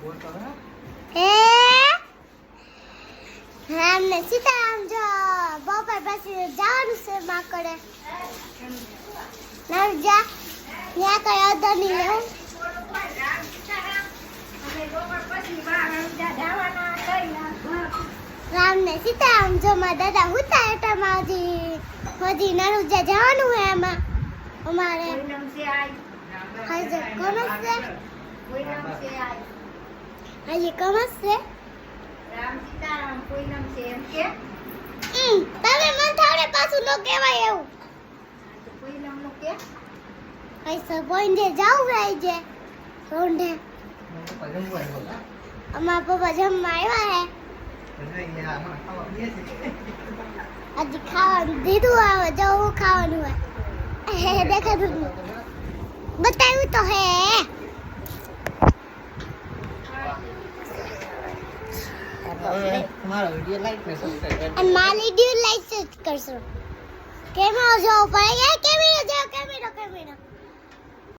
હે રામ ને સીતારામ જો બપોર પછી જવાનું છે માકડે ના જા ત્યાં કઈ અદર નહીં લેવું રામ ને સીતારામ જો મારા દાદા હુતા એટામાં હજી નરુજા જવાનું હે એમાં અમારે હજી કોમસ છે હજી કોમસ છે રામ સીતારામ કોઈ નામ છે એમ કે તમે મન થાવડે પાછું નો કહેવાય એવું તો કોઈ નામ નો કે પૈસા પોઈન્ટે જાવ ભાઈ જે રોંઢે અમારા પપ્પા જમવા આવ્યા હે હજી ખાવાનું દીધું આવે જો હું ખાવાનું હોય દેખાતું જ નહીં. બતાવ્યું તો હે તમારો વિડિયો લાઈક ને સબસ્ક્રાઇબ અને મારી વિડિયો લાઈક કરશો કેમેરો જો પડે કેમેરો જો કેમેરો